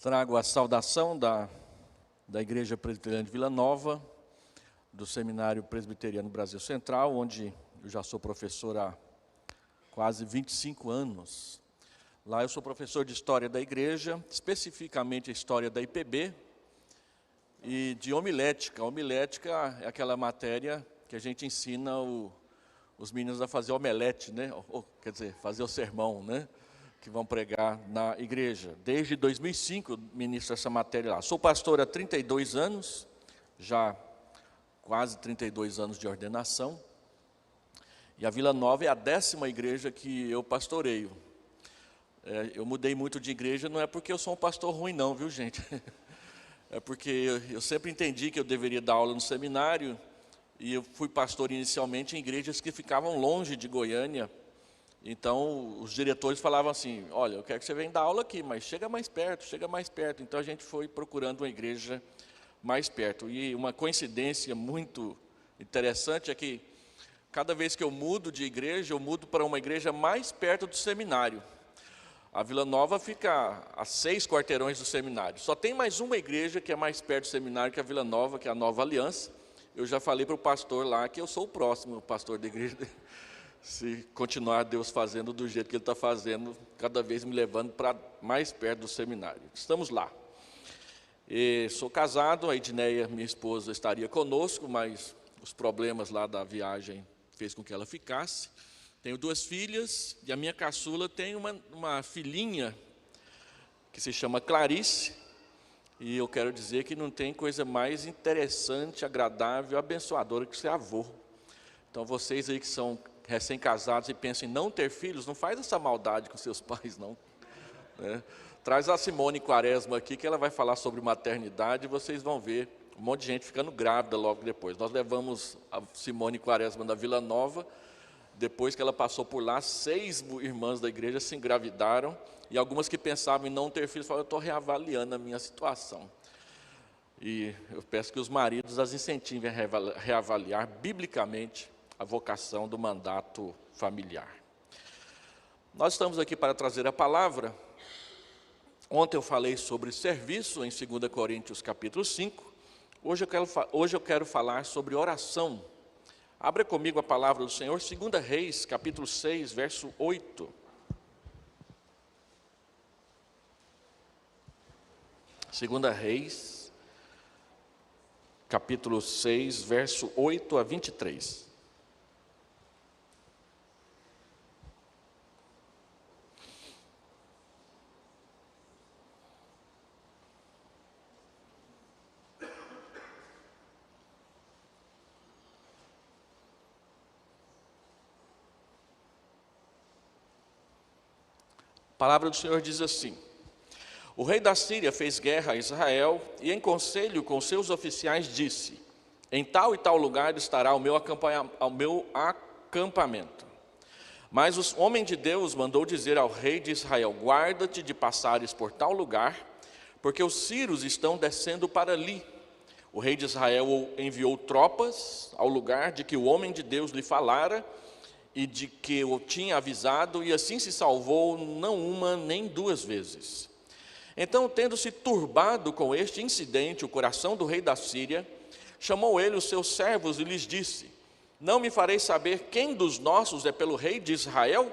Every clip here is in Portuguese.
Trago a saudação da Igreja Presbiteriana de Vila Nova, do Seminário Presbiteriano Brasil Central, onde eu já sou professor há quase 25 anos. Lá eu sou professor de História da Igreja, especificamente a História da IPB, e de homilética. A homilética é aquela matéria que a gente ensina os meninos a fazer omelete, né? Quer dizer, fazer o sermão, né? Que vão pregar na igreja. Desde 2005 eu ministro essa matéria lá. Sou pastor há 32 anos, já quase 32 anos de ordenação. E a Vila Nova é a 10ª igreja que eu pastoreio. Eu mudei muito de igreja, não é porque eu sou um pastor ruim não, viu gente? É porque eu sempre entendi que eu deveria dar aula no seminário, e eu fui pastor inicialmente em igrejas que ficavam longe de Goiânia. Então, os diretores falavam assim, olha, eu quero que você venha dar aula aqui, mas chega mais perto, chega mais perto. Então, a gente foi procurando uma igreja mais perto. E uma coincidência muito interessante é que, cada vez que eu mudo de igreja, eu mudo para uma igreja mais perto do seminário. A Vila Nova fica a 6 quarteirões do seminário. Só tem mais uma igreja que é mais perto do seminário que a Vila Nova, que é a Nova Aliança. Eu já falei para o pastor lá que eu sou o próximo pastor da igreja. Se continuar Deus fazendo do jeito que Ele está fazendo, cada vez me levando para mais perto do seminário. Estamos lá. Sou casado, a Edneia, minha esposa, estaria conosco, mas os problemas lá da viagem fez com que ela ficasse. Tenho 2 filhas, e a minha caçula tem uma filhinha que se chama Clarice, e eu quero dizer que não tem coisa mais interessante, agradável, abençoadora que ser avô. Então, vocês aí que são recém-casados e pensam em não ter filhos, não faz essa maldade com seus pais, não. Traz a Simone Quaresma aqui, que ela vai falar sobre maternidade, e vocês vão ver um monte de gente ficando grávida logo depois. Nós levamos a Simone Quaresma da Vila Nova, depois que ela passou por lá, 6 irmãs da igreja se engravidaram, e algumas que pensavam em não ter filhos, falaram, eu estou reavaliando a minha situação. E eu peço que os maridos as incentivem a reavaliar biblicamente a vocação do mandato familiar. Nós estamos aqui para trazer a palavra. Ontem eu falei sobre serviço em 2 Coríntios capítulo 5. Hoje eu quero falar sobre oração. Abra comigo a palavra do Senhor, 2 Reis, capítulo 6, verso 8. 2 Reis, capítulo 6, verso 8 a 23. A palavra do Senhor diz assim: o rei da Síria fez guerra a Israel e, em conselho com seus oficiais, disse: em tal e tal lugar estará o meu acampamento. Mas o homem de Deus mandou dizer ao rei de Israel: guarda-te de passares por tal lugar, porque os sírios estão descendo para ali. O rei de Israel enviou tropas ao lugar de que o homem de Deus lhe falara, e de que o tinha avisado, e assim se salvou não uma nem 2 vezes. Então, tendo-se turbado com este incidente o coração do rei da Síria, chamou ele os seus servos e lhes disse: não me fareis saber quem dos nossos é pelo rei de Israel?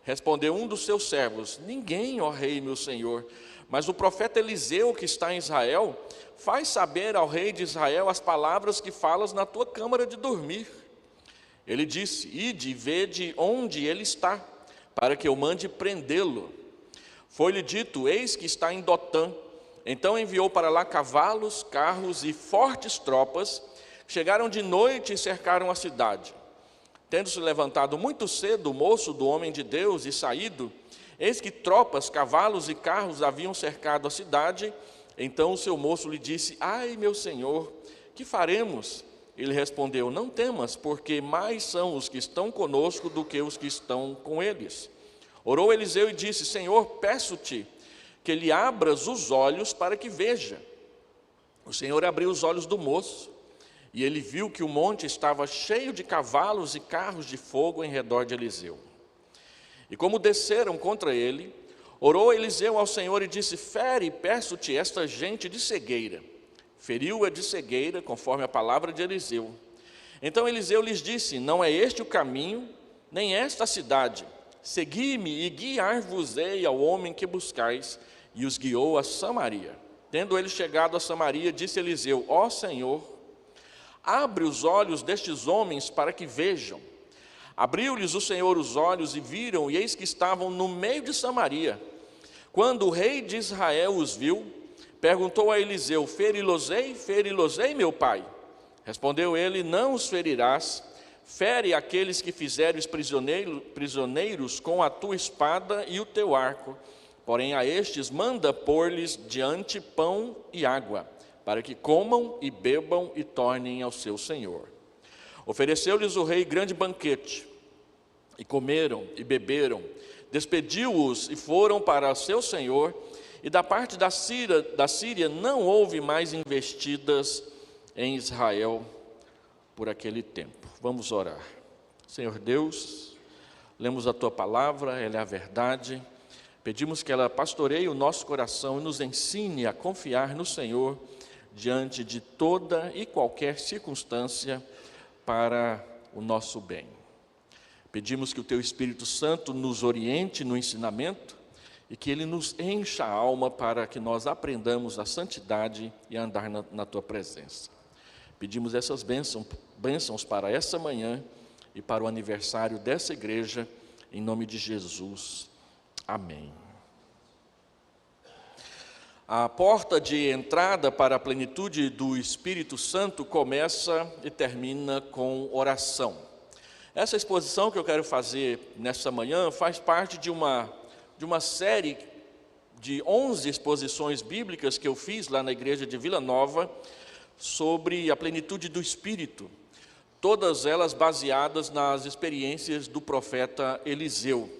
Respondeu um dos seus servos: ninguém, ó rei, meu senhor, mas o profeta Eliseu, que está em Israel, faz saber ao rei de Israel as palavras que falas na tua câmara de dormir. Ele disse: ide e vede onde ele está, para que eu mande prendê-lo. Foi-lhe dito: eis que está em Dotã. Então enviou para lá cavalos, carros e fortes tropas. Chegaram de noite e cercaram a cidade. Tendo-se levantado muito cedo o moço do homem de Deus e saído, eis que tropas, cavalos e carros haviam cercado a cidade. Então o seu moço lhe disse: ai, meu senhor, que faremos? Ele respondeu: não temas, porque mais são os que estão conosco do que os que estão com eles. Orou Eliseu e disse: Senhor, peço-te que lhe abras os olhos para que veja. O Senhor abriu os olhos do moço, e ele viu que o monte estava cheio de cavalos e carros de fogo em redor de Eliseu. E como desceram contra ele, Orou Eliseu ao Senhor e disse: fere, peço-te, esta gente de cegueira. Feriu-a de cegueira, conforme a palavra de Eliseu. Então Eliseu lhes disse: não é este o caminho, nem esta a cidade. Segui-me e guiar-vos-ei ao homem que buscais. E os guiou a Samaria. Tendo ele chegado a Samaria, disse Eliseu: ó Senhor, abre os olhos destes homens para que vejam. Abriu-lhes o Senhor os olhos e viram, e eis que estavam no meio de Samaria. Quando o rei de Israel os viu, perguntou a Eliseu: feri-los-ei, feri-los-ei, meu pai? Respondeu ele: não os ferirás. Fere aqueles que fizeres prisioneiros com a tua espada e o teu arco. Porém a estes manda pôr-lhes diante pão e água, para que comam e bebam e tornem ao seu senhor. Ofereceu-lhes o rei grande banquete, e comeram e beberam. Despediu-os e foram para seu senhor, e da parte da Síria não houve mais investidas em Israel por aquele tempo. Vamos orar. Senhor Deus, lemos a tua palavra, ela é a verdade. Pedimos que ela pastoreie o nosso coração e nos ensine a confiar no Senhor diante de toda e qualquer circunstância para o nosso bem. Pedimos que o teu Espírito Santo nos oriente no ensinamento e que ele nos encha a alma para que nós aprendamos a santidade e a andar na tua presença. Pedimos essas bênçãos para essa manhã e para o aniversário dessa igreja, em nome de Jesus. Amém. A porta de entrada para a plenitude do Espírito Santo começa e termina com oração. Essa exposição que eu quero fazer nessa manhã faz parte de uma série de 11 exposições bíblicas que eu fiz lá na igreja de Vila Nova sobre a plenitude do Espírito, todas elas baseadas nas experiências do profeta Eliseu.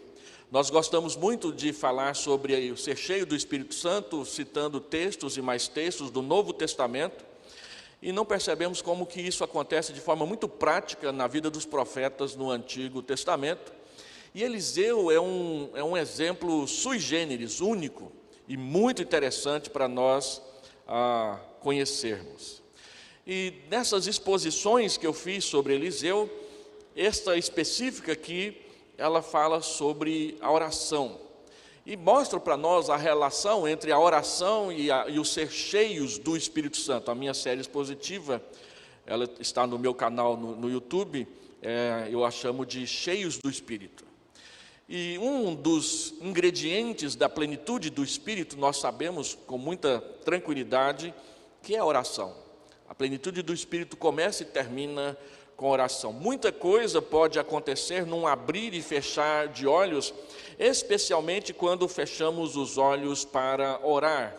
Nós gostamos muito de falar sobre o ser cheio do Espírito Santo, citando textos e mais textos do Novo Testamento, e não percebemos como que isso acontece de forma muito prática na vida dos profetas no Antigo Testamento. E Eliseu é um exemplo sui generis, único e muito interessante para nós conhecermos. E nessas exposições que eu fiz sobre Eliseu, esta específica aqui, ela fala sobre a oração. E mostra para nós a relação entre a oração e o ser cheios do Espírito Santo. A minha série expositiva, ela está no meu canal no YouTube, eu a chamo de Cheios do Espírito. E um dos ingredientes da plenitude do Espírito, nós sabemos com muita tranquilidade, que é a oração. A plenitude do Espírito começa e termina com oração. Muita coisa pode acontecer num abrir e fechar de olhos, especialmente quando fechamos os olhos para orar.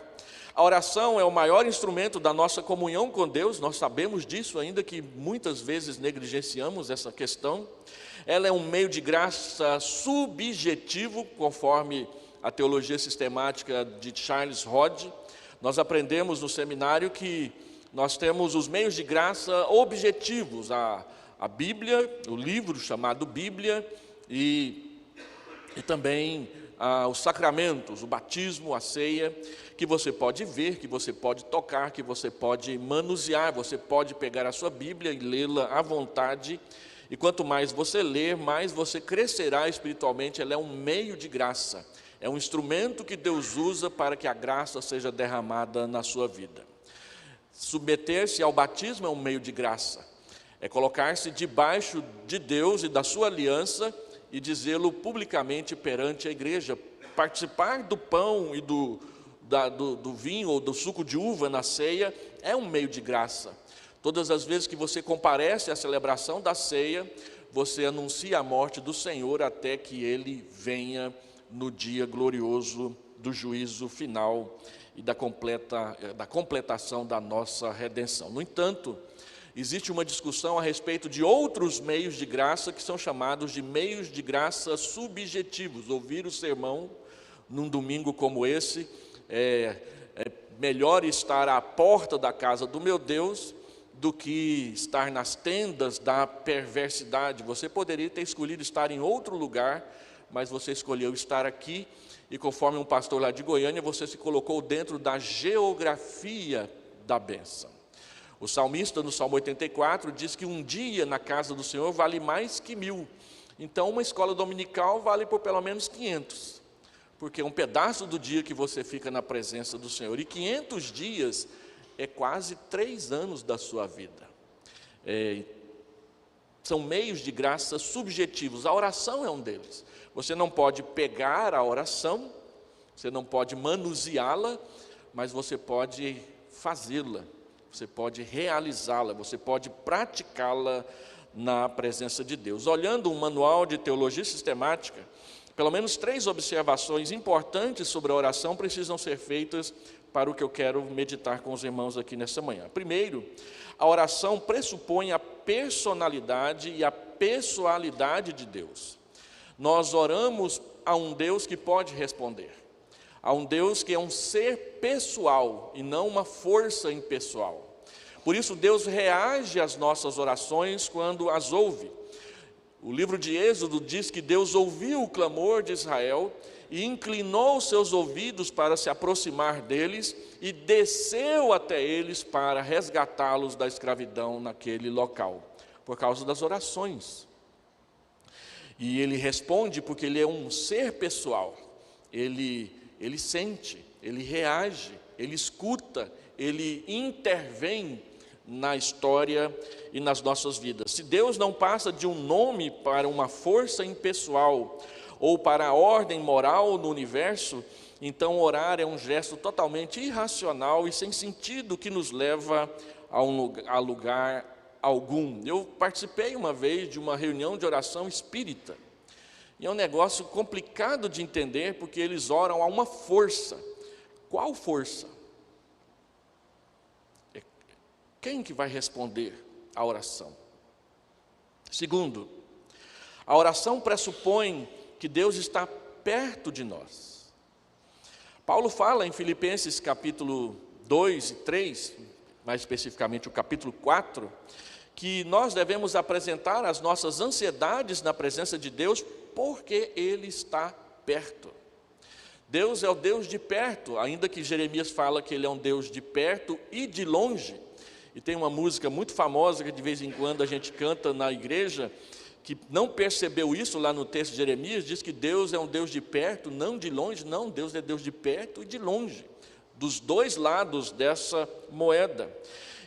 A oração é o maior instrumento da nossa comunhão com Deus, nós sabemos disso, ainda que muitas vezes negligenciamos essa questão. Ela é um meio de graça subjetivo, conforme a teologia sistemática de Charles Hodge. Nós aprendemos no seminário que nós temos os meios de graça objetivos, a Bíblia, o livro chamado Bíblia, e também os sacramentos, o batismo, a ceia, que você pode ver, que você pode tocar, que você pode manusear, você pode pegar a sua Bíblia e lê-la à vontade, e quanto mais você ler, mais você crescerá espiritualmente. Ela é um meio de graça, é um instrumento que Deus usa para que a graça seja derramada na sua vida. Submeter-se ao batismo é um meio de graça, é colocar-se debaixo de Deus e da sua aliança e dizê-lo publicamente perante a igreja. Participar do pão e do vinho ou do suco de uva na ceia é um meio de graça. Todas as vezes que você comparece à celebração da ceia, você anuncia a morte do Senhor até que Ele venha no dia glorioso do juízo final e da completação da nossa redenção. No entanto, existe uma discussão a respeito de outros meios de graça que são chamados de meios de graça subjetivos. Ouvir o sermão num domingo como esse, é melhor estar à porta da casa do meu Deus do que estar nas tendas da perversidade. Você poderia ter escolhido estar em outro lugar, mas você escolheu estar aqui. e conforme um pastor lá de Goiânia, você se colocou dentro da geografia da bênção. O salmista, no Salmo 84, diz que um dia na casa do Senhor vale mais que 1000. Então, uma escola dominical vale por pelo menos 500. Porque é um pedaço do dia que você fica na presença do Senhor. E 500 dias é quase 3 anos da sua vida. São meios de graça subjetivos. A oração é um deles. Você não pode pegar a oração, você não pode manuseá-la, mas você pode fazê-la, você pode realizá-la, você pode praticá-la na presença de Deus. Olhando um manual de teologia sistemática, pelo menos 3 observações importantes sobre a oração precisam ser feitas para o que eu quero meditar com os irmãos aqui nessa manhã. Primeiro, a oração pressupõe a personalidade e a pessoalidade de Deus. Nós oramos a um Deus que pode responder, a um Deus que é um ser pessoal e não uma força impessoal. Por isso Deus reage às nossas orações quando as ouve. O livro de Êxodo diz que Deus ouviu o clamor de Israel e inclinou seus ouvidos para se aproximar deles e desceu até eles para resgatá-los da escravidão naquele local, por causa das orações. E ele responde porque ele é um ser pessoal, ele sente, ele reage, ele escuta, ele intervém na história e nas nossas vidas. Se Deus não passa de um nome para uma força impessoal ou para a ordem moral no universo, então orar é um gesto totalmente irracional e sem sentido que nos leva a lugar algum. Eu participei uma vez de uma reunião de oração espírita, e é um negócio complicado de entender, porque eles oram a uma força. Qual força? Quem que vai responder à oração? Segundo, a oração pressupõe que Deus está perto de nós. Paulo fala em Filipenses capítulo 2 e 3, mais especificamente o capítulo 4, que nós devemos apresentar as nossas ansiedades na presença de Deus, porque Ele está perto. Deus é o Deus de perto, ainda que Jeremias fala que Ele é um Deus de perto e de longe. E tem uma música muito famosa que de vez em quando a gente canta na igreja, que não percebeu isso lá no texto de Jeremias, diz que Deus é um Deus de perto, não de longe. Não, Deus é Deus de perto e de longe, dos dois lados dessa moeda.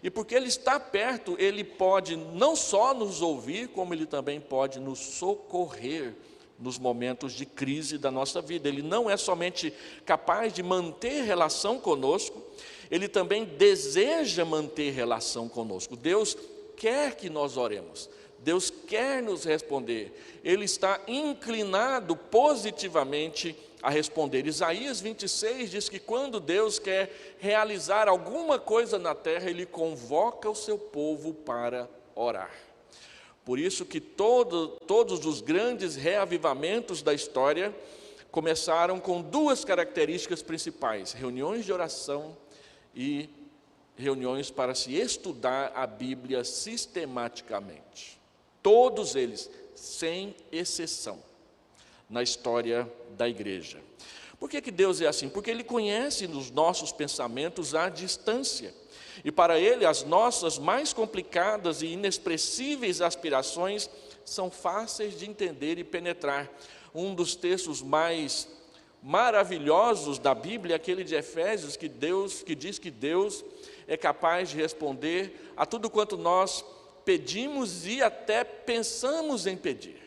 E porque Ele está perto, Ele pode não só nos ouvir, como Ele também pode nos socorrer nos momentos de crise da nossa vida. Ele não é somente capaz de manter relação conosco, Ele também deseja manter relação conosco. Deus quer que nós oremos, Deus quer nos responder, Ele está inclinado positivamente a responder. Isaías 26 diz que quando Deus quer realizar alguma coisa na terra, Ele convoca o seu povo para orar. Por isso que todos os grandes reavivamentos da história começaram com 2 características principais: reuniões de oração e reuniões para se estudar a Bíblia sistematicamente. Todos eles, sem exceção, na história da igreja. Por que Deus é assim? Porque Ele conhece os nossos pensamentos à distância. E para Ele, as nossas mais complicadas e inexpressíveis aspirações são fáceis de entender e penetrar. Um dos textos mais maravilhosos da Bíblia é aquele de Efésios, que diz que Deus é capaz de responder a tudo quanto nós pedimos e até pensamos em pedir.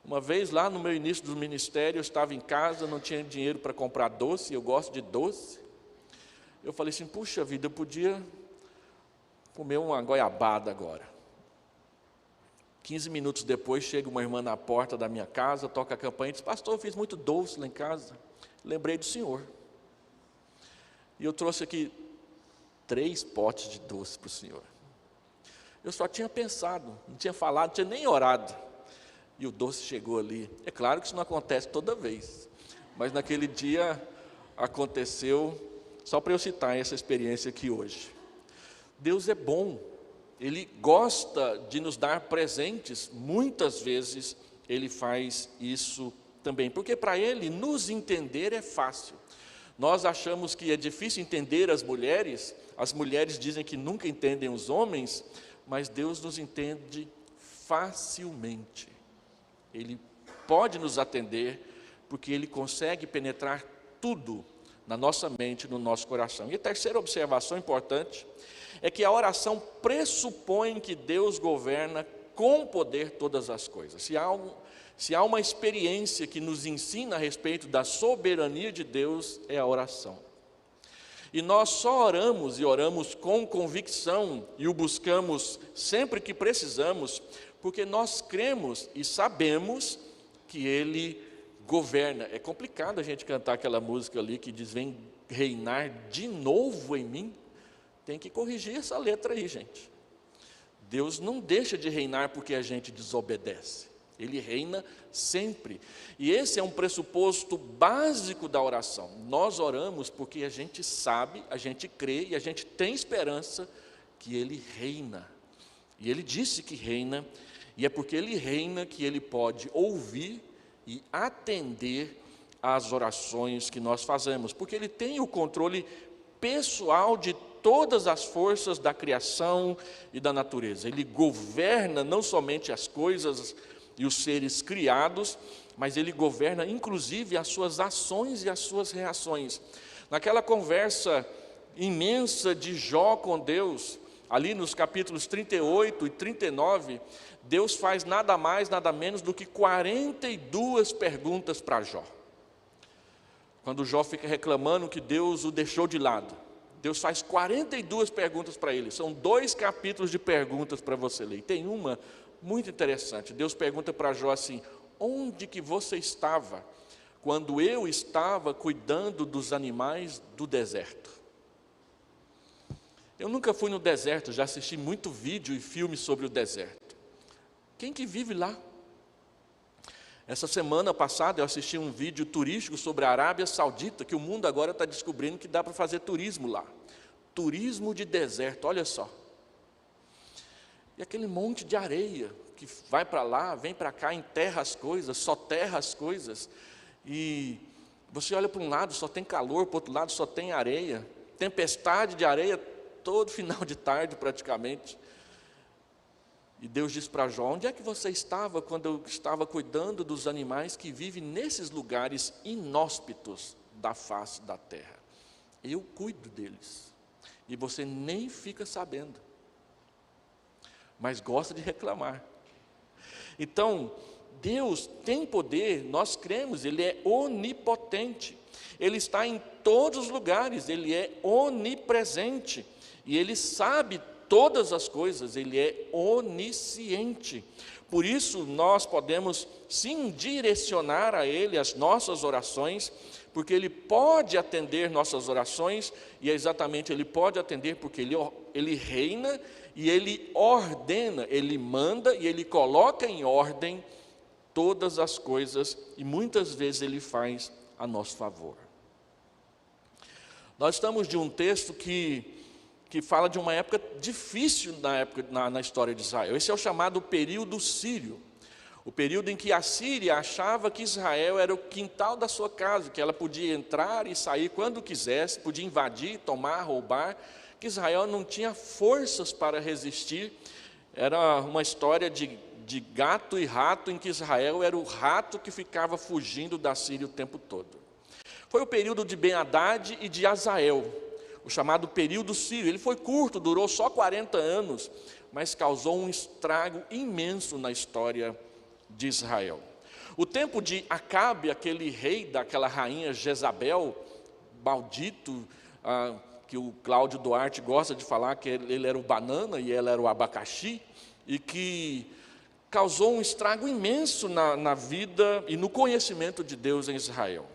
Uma vez lá no meu início do ministério, eu estava em casa, não tinha dinheiro para comprar doce, eu gosto de doce. Eu falei assim, puxa vida, eu podia comer uma goiabada agora. 15 minutos depois, chega uma irmã na porta da minha casa, toca a campainha e diz, pastor, eu fiz muito doce lá em casa, lembrei do senhor. E eu trouxe aqui 3 potes de doce para o senhor. Eu só tinha pensado, não tinha falado, não tinha nem orado. E o doce chegou ali. É claro que isso não acontece toda vez, mas naquele dia aconteceu, só para eu citar essa experiência aqui hoje. Deus é bom, Ele gosta de nos dar presentes, muitas vezes Ele faz isso também, porque para ele nos entender é fácil. Nós achamos que é difícil entender as mulheres dizem que nunca entendem os homens, mas Deus nos entende facilmente. Ele pode nos atender, porque Ele consegue penetrar tudo na nossa mente, no nosso coração. E a terceira observação importante é que a oração pressupõe que Deus governa com poder todas as coisas. Se há uma experiência que nos ensina a respeito da soberania de Deus, é a oração. E nós só oramos e oramos com convicção e o buscamos sempre que precisamos, porque nós cremos e sabemos que Ele governa. É complicado a gente cantar aquela música ali que diz: vem reinar de novo em mim. Tem que corrigir essa letra aí, gente. Deus não deixa de reinar porque a gente desobedece. Ele reina sempre. E esse é um pressuposto básico da oração. Nós oramos porque a gente sabe, a gente crê e a gente tem esperança que Ele reina. E Ele disse que reina, e é porque Ele reina que Ele pode ouvir e atender às orações que nós fazemos, porque Ele tem o controle pessoal de todas as forças da criação e da natureza. Ele governa não somente as coisas e os seres criados, mas Ele governa inclusive as suas ações e as suas reações. Naquela conversa imensa de Jó com Deus, ali nos capítulos 38 e 39, Deus faz nada mais, nada menos do que 42 perguntas para Jó. Quando Jó fica reclamando que Deus o deixou de lado, Deus faz 42 perguntas para ele. São 2 capítulos de perguntas para você ler. E tem uma muito interessante. Deus pergunta para Jó assim: onde que você estava quando eu estava cuidando dos animais do deserto? Eu nunca fui no deserto, já assisti muito vídeo e filme sobre o deserto. Quem que vive lá? Essa semana passada eu assisti um vídeo turístico sobre a Arábia Saudita, que o mundo agora está descobrindo que dá para fazer turismo lá. Turismo de deserto, olha só. E aquele monte de areia que vai para lá, vem para cá, enterra as coisas, soterra as coisas. E você olha para um lado, só tem calor, para o outro lado só tem areia. Tempestade de areia todo final de tarde praticamente. E Deus diz para Jó: onde é que você estava quando eu estava cuidando dos animais que vivem nesses lugares inóspitos da face da terra? Eu cuido deles. E você nem fica sabendo. Mas gosta de reclamar. Então, Deus tem poder, nós cremos, Ele é onipotente. Ele está em todos os lugares, Ele é onipresente. E Ele sabe todas as coisas, Ele é onisciente. Por isso nós podemos sim direcionar a Ele as nossas orações, porque Ele pode atender nossas orações, e é exatamente Ele pode atender porque Ele reina e Ele ordena, Ele manda e Ele coloca em ordem todas as coisas, e muitas vezes Ele faz a nosso favor. Nós estamos de um texto que fala de uma época difícil na história de Israel. Esse é o chamado período sírio. O período em que a Síria achava que Israel era o quintal da sua casa, que ela podia entrar e sair quando quisesse, podia invadir, tomar, roubar, que Israel não tinha forças para resistir. Era uma história de gato e rato, em que Israel era o rato que ficava fugindo da Síria o tempo todo. Foi o período de Ben-Hadad e de Hazael, o chamado período sírio. Ele foi curto, durou só 40 anos, mas causou um estrago imenso na história de Israel. O tempo de Acabe, aquele rei daquela rainha Jezabel, maldito, que o Cláudio Duarte gosta de falar que ele era o banana e ela era o abacaxi, e que causou um estrago imenso na vida e no conhecimento de Deus em Israel.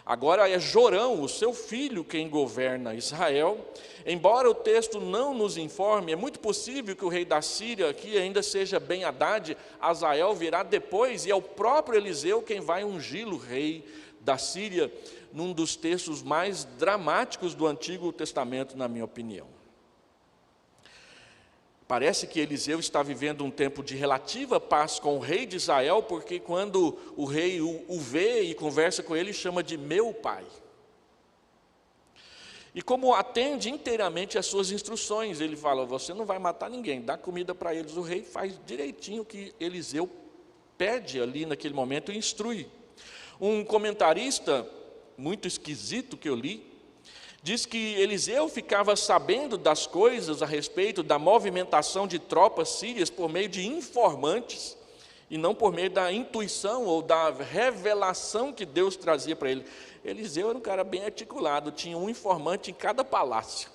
Agora é Jorão, o seu filho, quem governa Israel. Embora o texto não nos informe, é muito possível que o rei da Síria aqui ainda seja Ben-Hadad. Hazael virá depois, e é o próprio Eliseu quem vai ungí-lo rei da Síria, num dos textos mais dramáticos do Antigo Testamento, na minha opinião. A Parece que Eliseu está vivendo um tempo de relativa paz com o rei de Israel, porque quando o rei o vê e conversa com ele, chama de meu pai. E como atende inteiramente às suas instruções, ele fala: você não vai matar ninguém, dá comida para eles. O rei faz direitinho o que Eliseu pede ali naquele momento e instrui. Um comentarista muito esquisito que eu li, diz que Eliseu ficava sabendo das coisas a respeito da movimentação de tropas sírias por meio de informantes, e não por meio da intuição ou da revelação que Deus trazia para ele. Eliseu era um cara bem articulado, tinha um informante em cada palácio.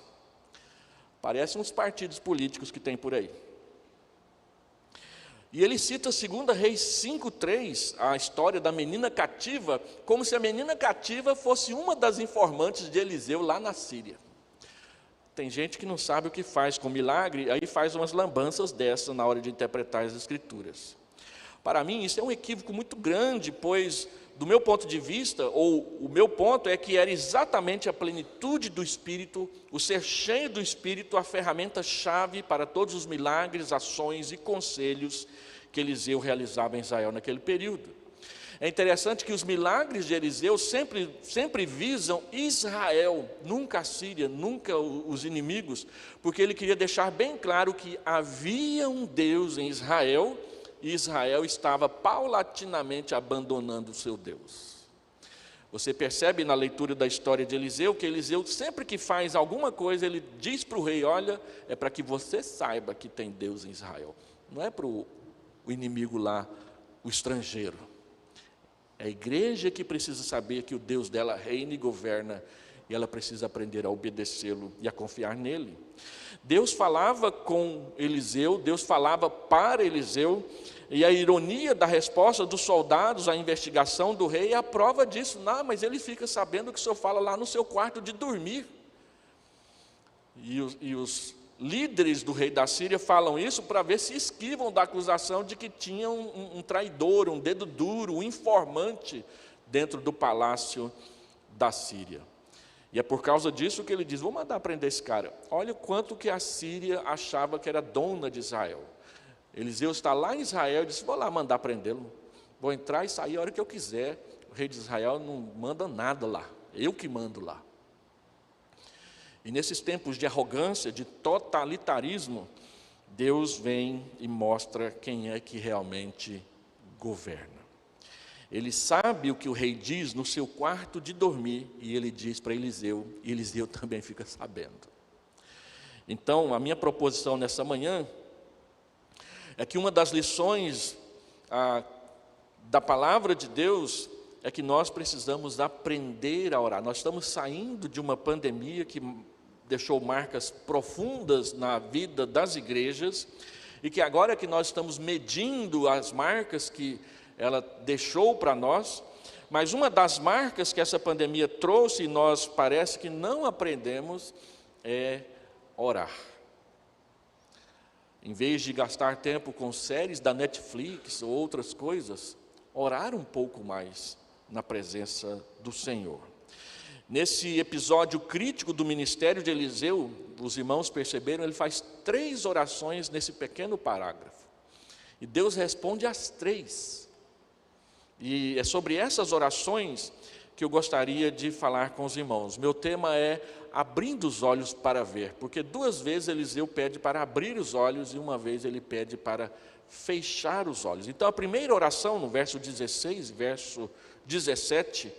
Parece uns partidos políticos que tem por aí. E ele cita 2 Reis 5:3, a história da menina cativa, como se a menina cativa fosse uma das informantes de Eliseu lá na Síria. Tem gente que não sabe o que faz com milagre, aí faz umas lambanças dessa na hora de interpretar as Escrituras. Para mim, isso é um equívoco muito grande, pois, do meu ponto de vista, ou o meu ponto é que era exatamente a plenitude do Espírito, o ser cheio do Espírito, a ferramenta-chave para todos os milagres, ações e conselhos que Eliseu realizava em Israel naquele período. É interessante que os milagres de Eliseu sempre visam Israel, nunca a Síria, nunca os inimigos, porque ele queria deixar bem claro que havia um Deus em Israel, e Israel estava paulatinamente abandonando o seu Deus. Você percebe na leitura da história de Eliseu, que Eliseu sempre que faz alguma coisa, ele diz para o rei: olha, é para que você saiba que tem Deus em Israel. Não é para o inimigo lá, o estrangeiro. É a igreja que precisa saber que o Deus dela reina e governa, e ela precisa aprender a obedecê-lo e a confiar nele. Deus falava com Eliseu, Deus falava para Eliseu, e a ironia da resposta dos soldados à investigação do rei é a prova disso. Não, mas ele fica sabendo que o senhor fala lá no seu quarto de dormir. E os líderes do rei da Síria falam isso para ver se esquivam da acusação de que tinha um traidor, um dedo duro, um informante dentro do palácio da Síria. E é por causa disso que ele diz: vou mandar prender esse cara. Olha o quanto que a Síria achava que era dona de Israel. Eliseu está lá em Israel e disse: vou lá mandar prendê-lo. Vou entrar e sair a hora que eu quiser. O rei de Israel não manda nada lá, eu que mando lá. E nesses tempos de arrogância, de totalitarismo, Deus vem e mostra quem é que realmente governa. Ele sabe o que o rei diz no seu quarto de dormir, e ele diz para Eliseu, e Eliseu também fica sabendo. Então, a minha proposição nessa manhã é que uma das lições da palavra de Deus é que nós precisamos aprender a orar. Nós estamos saindo de uma pandemia que deixou marcas profundas na vida das igrejas, e que agora que nós estamos medindo as marcas que ela deixou para nós, mas uma das marcas que essa pandemia trouxe e nós parece que não aprendemos é orar. Em vez de gastar tempo com séries da Netflix ou outras coisas, orar um pouco mais na presença do Senhor. Nesse episódio crítico do ministério de Eliseu, os irmãos perceberam, ele faz 3 orações nesse pequeno parágrafo. E Deus responde às 3. E é sobre essas orações que eu gostaria de falar com os irmãos. Meu tema é abrindo os olhos para ver, porque 2 vezes Eliseu pede para abrir os olhos e uma vez ele pede para fechar os olhos. Então a primeira oração, no verso 16, verso 17,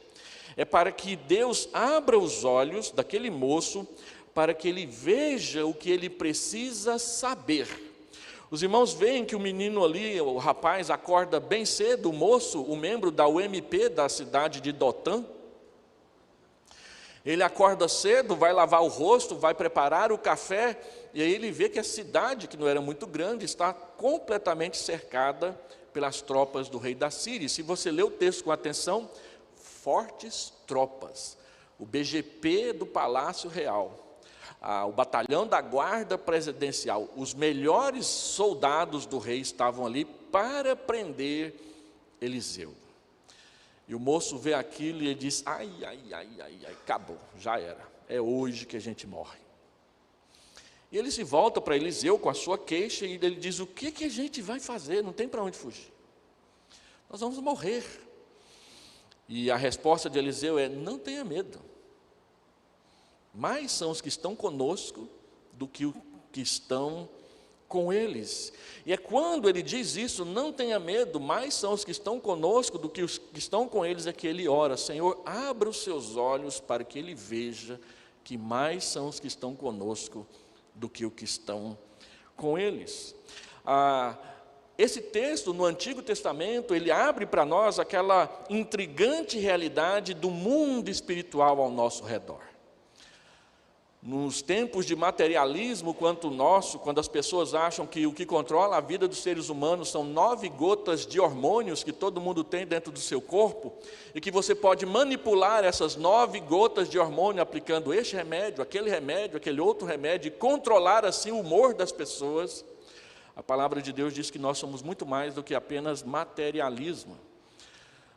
é para que Deus abra os olhos daquele moço, para que ele veja o que ele precisa saber. Os irmãos veem que o menino ali, o rapaz, acorda bem cedo, o moço, o membro da UMP da cidade de Dotã. Ele acorda cedo, vai lavar o rosto, vai preparar o café, e aí ele vê que a cidade, que não era muito grande, está completamente cercada pelas tropas do rei da Síria. E se você ler o texto com atenção, fortes tropas, o BGP do Palácio Real, o batalhão da guarda presidencial, os melhores soldados do rei estavam ali para prender Eliseu. E o moço vê aquilo e ele diz: ai, acabou, já era, é hoje que a gente morre. E ele se volta para Eliseu com a sua queixa e ele diz: o que a gente vai fazer? Não tem para onde fugir. Nós vamos morrer. E a resposta de Eliseu é: não tenha medo. Mais são os que estão conosco do que os que estão com eles. E é quando ele diz isso: não tenha medo, mais são os que estão conosco do que os que estão com eles, é que ele ora: Senhor, abra os seus olhos para que ele veja que mais são os que estão conosco do que os que estão com eles. Esse texto no Antigo Testamento, ele abre para nós aquela intrigante realidade do mundo espiritual ao nosso redor. Nos tempos de materialismo quanto o nosso, quando as pessoas acham que o que controla a vida dos seres humanos são 9 gotas de hormônios que todo mundo tem dentro do seu corpo, e que você pode manipular essas 9 gotas de hormônio aplicando este remédio, aquele outro remédio, e controlar assim o humor das pessoas, a palavra de Deus diz que nós somos muito mais do que apenas materialismo.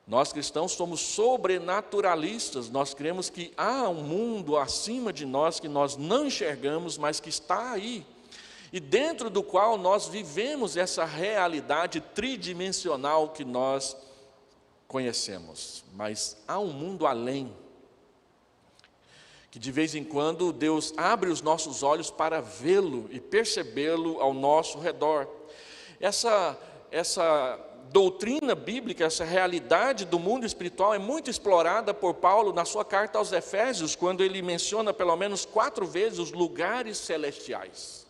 Nós cristãos somos sobrenaturalistas, nós cremos que há um mundo acima de nós que nós não enxergamos, mas que está aí, e dentro do qual nós vivemos essa realidade tridimensional que nós conhecemos. Mas há um mundo além, que de vez em quando Deus abre os nossos olhos para vê-lo e percebê-lo ao nosso redor. Essa doutrina bíblica, essa realidade do mundo espiritual é muito explorada por Paulo na sua carta aos Efésios, quando ele menciona pelo menos 4 vezes os lugares celestiais.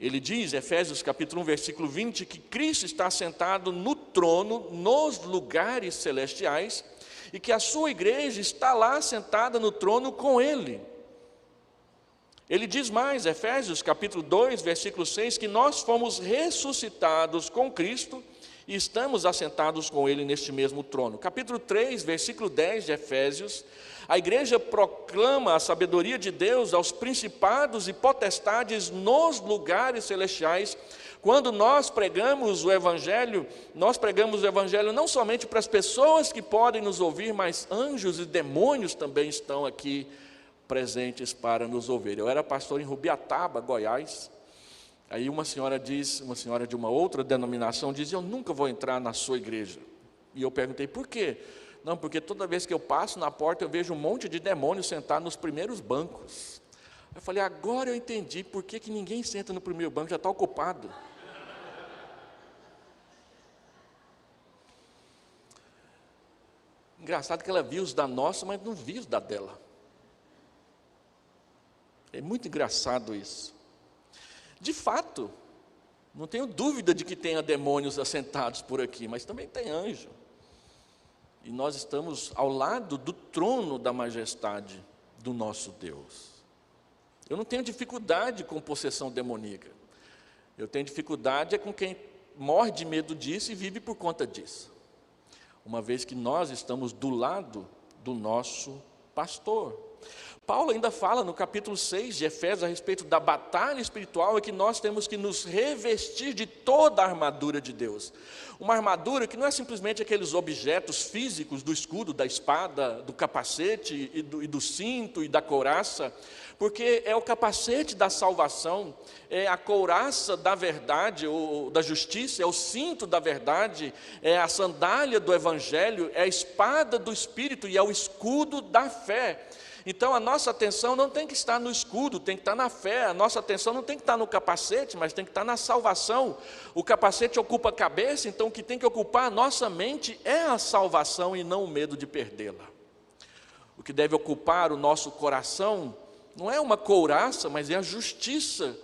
Ele diz, Efésios capítulo 1, versículo 20, que Cristo está sentado no trono, nos lugares celestiais, e que a sua igreja está lá sentada no trono com ele. Ele diz mais, Efésios capítulo 2, versículo 6, que nós fomos ressuscitados com Cristo e estamos assentados com Ele neste mesmo trono. Capítulo 3, versículo 10 de Efésios, a igreja proclama a sabedoria de Deus aos principados e potestades nos lugares celestiais. Quando nós pregamos o Evangelho não somente para as pessoas que podem nos ouvir, mas anjos e demônios também estão aqui presentes para nos ouvir. Eu era pastor em Rubiataba, Goiás. Aí uma senhora de uma outra denominação dizia: eu nunca vou entrar na sua igreja. E eu perguntei: por quê? Não, porque toda vez que eu passo na porta eu vejo um monte de demônios sentados nos primeiros bancos. Eu falei: agora eu entendi por que ninguém senta no primeiro banco, já está ocupado. Engraçado que ela viu os da nossa, mas não viu os da dela. É muito engraçado isso. De fato, não tenho dúvida de que tenha demônios assentados por aqui, mas também tem anjo. E nós estamos ao lado do trono da majestade do nosso Deus. Eu não tenho dificuldade com possessão demoníaca. Eu tenho dificuldade com quem morre de medo disso e vive por conta disso. Uma vez que nós estamos do lado do nosso pastor. Paulo ainda fala no capítulo 6 de Efésios a respeito da batalha espiritual, e que nós temos que nos revestir de toda a armadura de Deus. Uma armadura que não é simplesmente aqueles objetos físicos do escudo, da espada, do capacete e do cinto e da couraça, porque é o capacete da salvação, é a couraça da verdade ou da justiça, é o cinto da verdade, é a sandália do evangelho, é a espada do Espírito e é o escudo da fé. Então a nossa atenção não tem que estar no escudo, tem que estar na fé. A nossa atenção não tem que estar no capacete, mas tem que estar na salvação. O capacete ocupa a cabeça, então o que tem que ocupar a nossa mente é a salvação e não o medo de perdê-la. O que deve ocupar o nosso coração não é uma couraça, mas é a justiça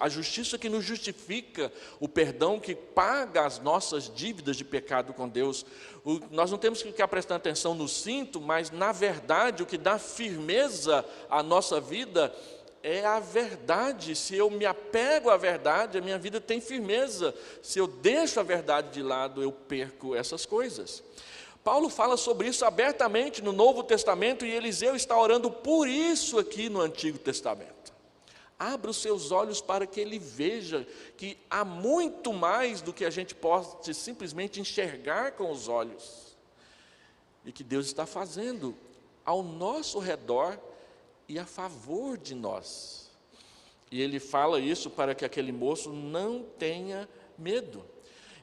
que nos justifica, o perdão que paga as nossas dívidas de pecado com Deus. Nós não temos que ficar prestando atenção no cinto, mas na verdade o que dá firmeza à nossa vida é a verdade. Se eu me apego à verdade, a minha vida tem firmeza. Se eu deixo a verdade de lado, eu perco essas coisas. Paulo fala sobre isso abertamente no Novo Testamento, e Eliseu está orando por isso aqui no Antigo Testamento. Abra os seus olhos para que ele veja que há muito mais do que a gente pode simplesmente enxergar com os olhos, e que Deus está fazendo ao nosso redor e a favor de nós. E ele fala isso para que aquele moço não tenha medo.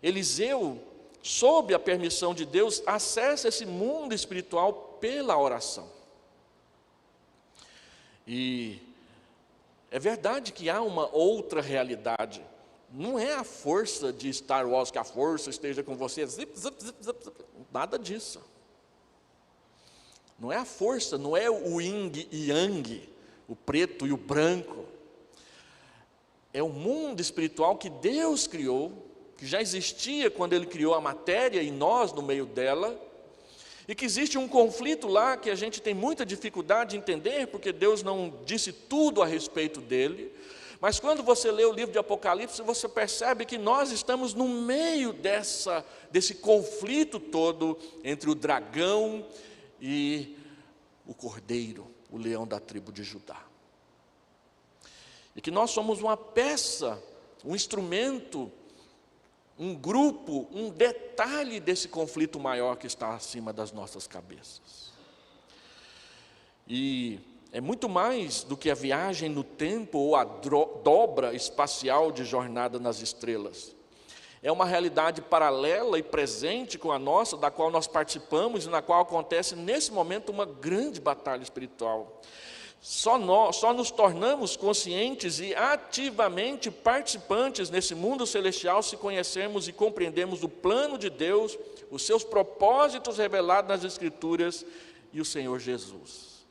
Eliseu, sob a permissão de Deus, acessa esse mundo espiritual pela oração. E é verdade que há uma outra realidade. Não é a força de Star Wars, que a força esteja com você, zip, zip, zip, zip, zip. Nada disso. Não é a força, não é o yin e yang, o preto e o branco. É o mundo espiritual que Deus criou, que já existia quando Ele criou a matéria e nós no meio dela, e que existe um conflito lá que a gente tem muita dificuldade de entender, porque Deus não disse tudo a respeito dele. Mas quando você lê o livro de Apocalipse, você percebe que nós estamos no meio desse conflito todo entre o dragão e o cordeiro, o leão da tribo de Judá. E que nós somos uma peça, um instrumento, um grupo, um detalhe desse conflito maior que está acima das nossas cabeças. E é muito mais do que a viagem no tempo ou a dobra espacial de Jornada nas Estrelas. É uma realidade paralela e presente com a nossa, da qual nós participamos e na qual acontece nesse momento uma grande batalha espiritual. Só nos tornamos conscientes e ativamente participantes nesse mundo celestial se conhecermos e compreendermos o plano de Deus, os seus propósitos revelados nas Escrituras e o Senhor Jesus.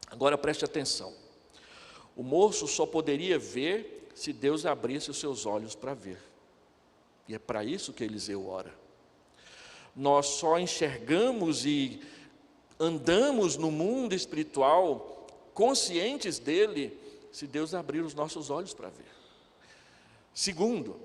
Agora preste atenção. O moço só poderia ver se Deus abrisse os seus olhos para ver. E é para isso que Eliseu ora. Nós só enxergamos e andamos no mundo espiritual conscientes dele, se Deus abrir os nossos olhos para ver. Segundo,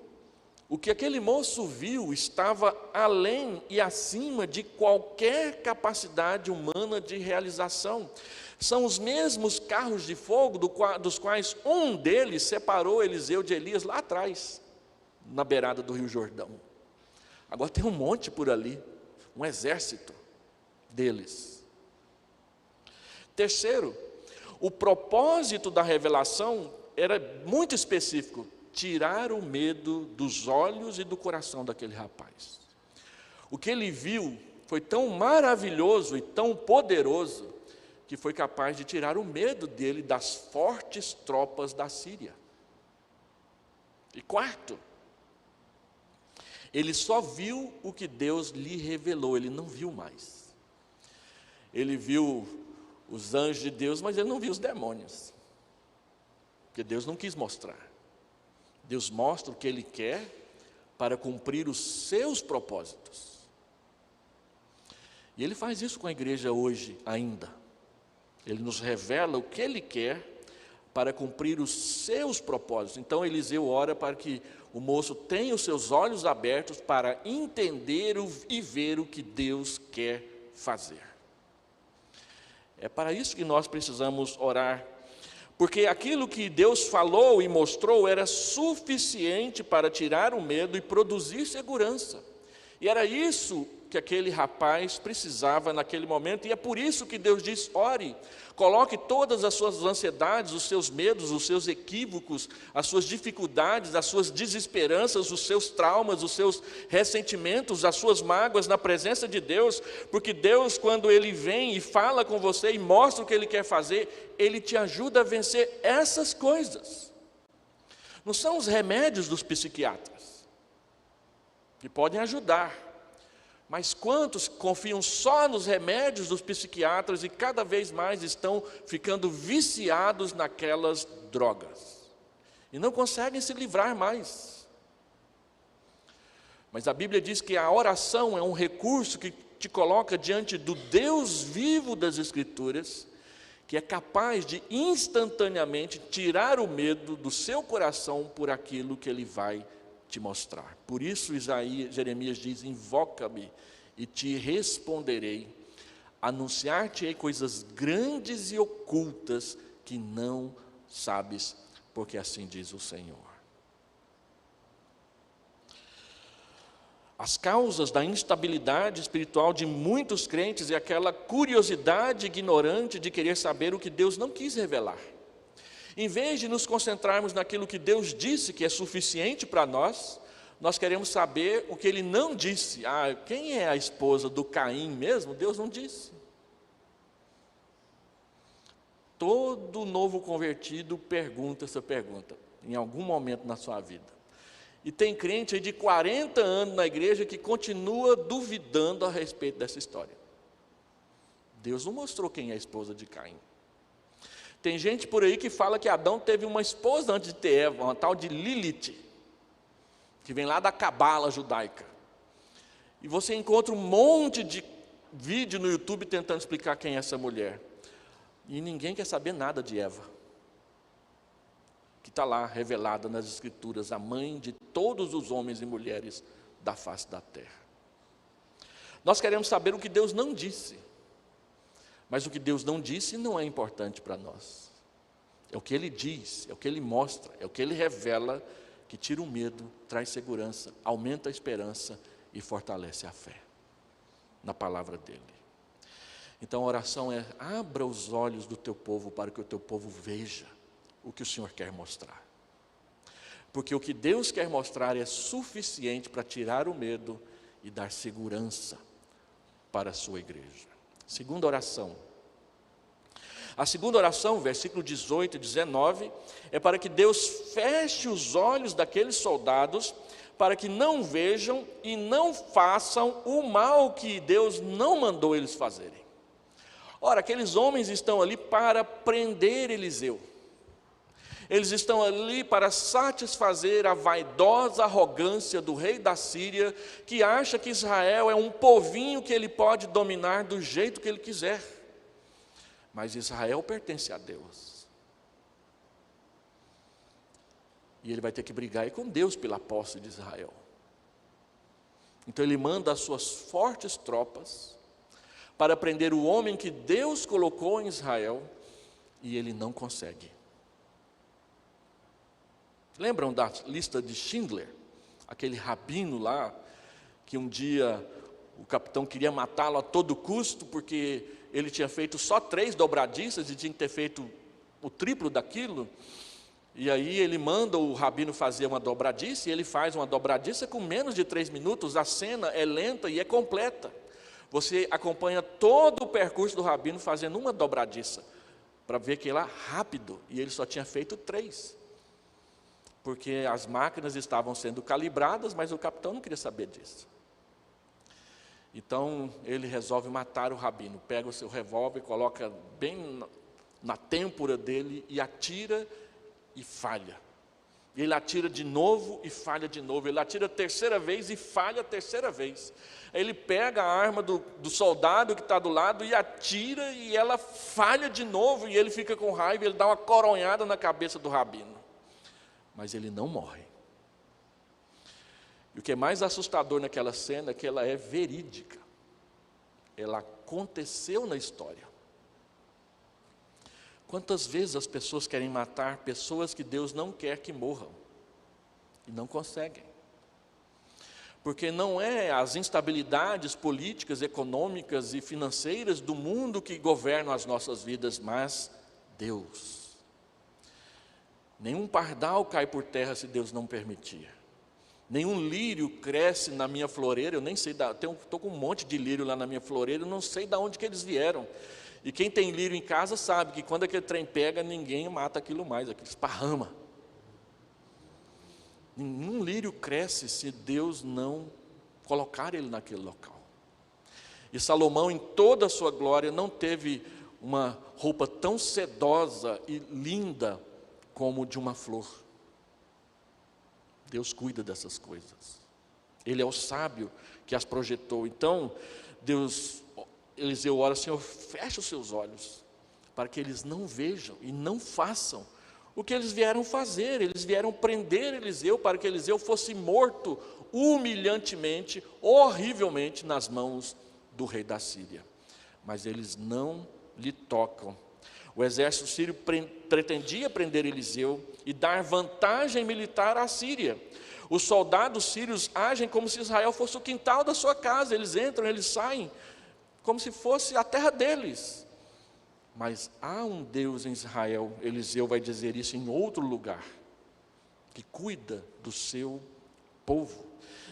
o que aquele moço viu estava além e acima de qualquer capacidade humana de realização. São os mesmos carros de fogo dos quais um deles separou Eliseu de Elias lá atrás, na beirada do Rio Jordão. Agora tem um monte por ali, um exército deles. Terceiro, o propósito da revelação era muito específico: tirar o medo dos olhos e do coração daquele rapaz. O que ele viu foi tão maravilhoso e tão poderoso que foi capaz de tirar o medo dele das fortes tropas da Síria. E quarto, ele só viu o que Deus lhe revelou, ele não viu mais. Ele viu os anjos de Deus, mas ele não viu os demônios, porque Deus não quis mostrar. Deus mostra o que Ele quer para cumprir os seus propósitos. E Ele faz isso com a igreja hoje ainda. Ele nos revela o que Ele quer para cumprir os seus propósitos. Então Eliseu ora para que o moço tenha os seus olhos abertos para entender e ver o que Deus quer fazer. É para isso que nós precisamos orar, porque aquilo que Deus falou e mostrou era suficiente para tirar o medo e produzir segurança. E era isso que aquele rapaz precisava naquele momento, e é por isso que Deus diz: ore, coloque todas as suas ansiedades, os seus medos, os seus equívocos, as suas dificuldades, as suas desesperanças, os seus traumas, os seus ressentimentos, as suas mágoas na presença de Deus, porque Deus, quando Ele vem e fala com você e mostra o que Ele quer fazer, Ele te ajuda a vencer essas coisas. Não são os remédios dos psiquiatras, que podem ajudar, mas quantos confiam só nos remédios dos psiquiatras e cada vez mais estão ficando viciados naquelas drogas e não conseguem se livrar mais? Mas a Bíblia diz que a oração é um recurso que te coloca diante do Deus vivo das Escrituras, que é capaz de instantaneamente tirar o medo do seu coração por aquilo que Ele vai te mostrar. Por isso Jeremias diz: invoca-me e te responderei, anunciar-te-ei coisas grandes e ocultas que não sabes, porque assim diz o Senhor. As causas da instabilidade espiritual de muitos crentes é aquela curiosidade ignorante de querer saber o que Deus não quis revelar. Em vez de nos concentrarmos naquilo que Deus disse que é suficiente para nós, nós queremos saber o que Ele não disse. Quem é a esposa do Caim mesmo? Deus não disse. Todo novo convertido pergunta essa pergunta, em algum momento na sua vida. E tem crente aí de 40 anos na igreja que continua duvidando a respeito dessa história. Deus não mostrou quem é a esposa de Caim. Tem gente por aí que fala que Adão teve uma esposa antes de ter Eva, uma tal de Lilith, que vem lá da cabala judaica. E você encontra um monte de vídeo no YouTube tentando explicar quem é essa mulher. E ninguém quer saber nada de Eva, que está lá revelada nas Escrituras, a mãe de todos os homens e mulheres da face da terra. Nós queremos saber o que Deus não disse, mas o que Deus não disse não é importante para nós. É o que Ele diz, é o que Ele mostra, é o que Ele revela, que tira o medo, traz segurança, aumenta a esperança e fortalece a fé na palavra dEle. Então a oração é: abra os olhos do teu povo para que o teu povo veja o que o Senhor quer mostrar. Porque o que Deus quer mostrar é suficiente para tirar o medo e dar segurança para a sua igreja. Segunda oração. A segunda oração, versículo 18 e 19, é para que Deus feche os olhos daqueles soldados, para que não vejam e não façam o mal que Deus não mandou eles fazerem. Ora, aqueles homens estão ali para prender Eliseu. Eles estão ali para satisfazer a vaidosa arrogância do rei da Síria, que acha que Israel é um povinho que ele pode dominar do jeito que ele quiser. Mas Israel pertence a Deus. E ele vai ter que brigar aí com Deus pela posse de Israel. Então ele manda as suas fortes tropas para prender o homem que Deus colocou em Israel, e ele não consegue. Lembram da lista de Schindler? Aquele rabino lá, que um dia o capitão queria matá-lo a todo custo, porque ele tinha feito só 3 dobradiças e tinha que ter feito o triplo daquilo. E aí ele manda o rabino fazer uma dobradiça, e ele faz uma dobradiça com menos de 3 minutos. A cena é lenta e é completa. Você acompanha todo o percurso do rabino fazendo uma dobradiça, para ver que ele é rápido, e ele só tinha feito 3. Porque as máquinas estavam sendo calibradas, mas o capitão não queria saber disso. Então ele resolve matar o rabino, pega o seu revólver, coloca bem na têmpora dele e atira e falha. Ele atira de novo e falha de novo. Ele atira a terceira vez e falha a terceira vez. Aí ele pega a arma do soldado que está do lado e atira, e ela falha de novo, e ele fica com raiva, ele dá uma coronhada na cabeça do rabino. Mas ele não morre. E o que é mais assustador naquela cena é que ela é verídica. Ela aconteceu na história. Quantas vezes as pessoas querem matar pessoas que Deus não quer que morram, e não conseguem. Porque não é as instabilidades políticas, econômicas e financeiras do mundo que governam as nossas vidas, mas Deus. Nenhum pardal cai por terra se Deus não permitir. Nenhum lírio cresce na minha floreira. Eu nem sei, estou com um monte de lírio lá na minha floreira, eu não sei de onde que eles vieram. E quem tem lírio em casa sabe que quando aquele trem pega, ninguém mata aquilo mais, aquilo esparrama. Nenhum lírio cresce se Deus não colocar ele naquele local. E Salomão, em toda a sua glória, não teve uma roupa tão sedosa e linda como de uma flor. Deus cuida dessas coisas. Ele é o sábio que as projetou. Então, Eliseu ora: Senhor, fecha os seus olhos, para que eles não vejam e não façam o que eles vieram fazer. Eles vieram prender Eliseu, para que Eliseu fosse morto humilhantemente, horrivelmente, nas mãos do rei da Síria. Mas eles não lhe tocam. O exército sírio pretendia prender Eliseu e dar vantagem militar à Síria. Os soldados sírios agem como se Israel fosse o quintal da sua casa. Eles entram, eles saem, como se fosse a terra deles. Mas há um Deus em Israel, Eliseu vai dizer isso em outro lugar, que cuida do seu povo.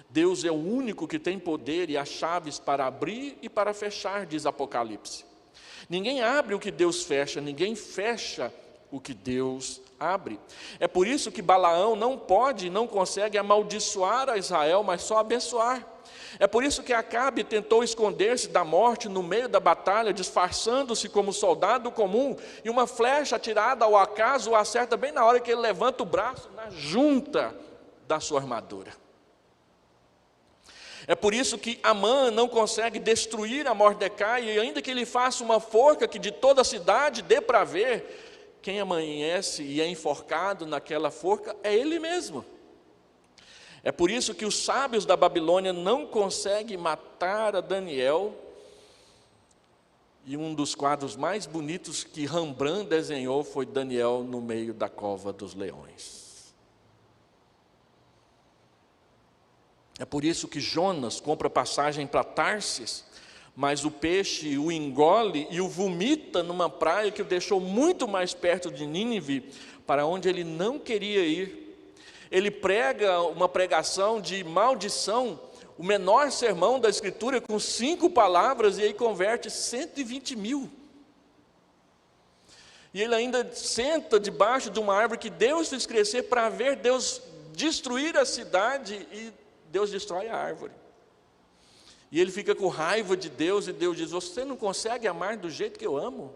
Deus é o único que tem poder e as chaves para abrir e para fechar, diz Apocalipse. Ninguém abre o que Deus fecha, ninguém fecha o que Deus abre. É por isso que Balaão não pode e não consegue amaldiçoar a Israel, mas só abençoar. É por isso que Acabe tentou esconder-se da morte no meio da batalha, disfarçando-se como soldado comum, e uma flecha atirada ao acaso o acerta bem na hora que ele levanta o braço na junta da sua armadura. É por isso que Amã não consegue destruir a Mordecai, e ainda que ele faça uma forca que de toda a cidade dê para ver, quem amanhece e é enforcado naquela forca é ele mesmo. É por isso que os sábios da Babilônia não conseguem matar a Daniel, e um dos quadros mais bonitos que Rembrandt desenhou foi Daniel no meio da cova dos leões. É por isso que Jonas compra passagem para Tarsis, mas o peixe o engole e o vomita numa praia que o deixou muito mais perto de Nínive, para onde ele não queria ir. Ele prega uma pregação de maldição, o menor sermão da Escritura, com 5 palavras, e aí converte 120 mil. E ele ainda senta debaixo de uma árvore que Deus fez crescer para ver Deus destruir a cidade, e Deus destrói a árvore. E ele fica com raiva de Deus, e Deus diz: você não consegue amar do jeito que eu amo?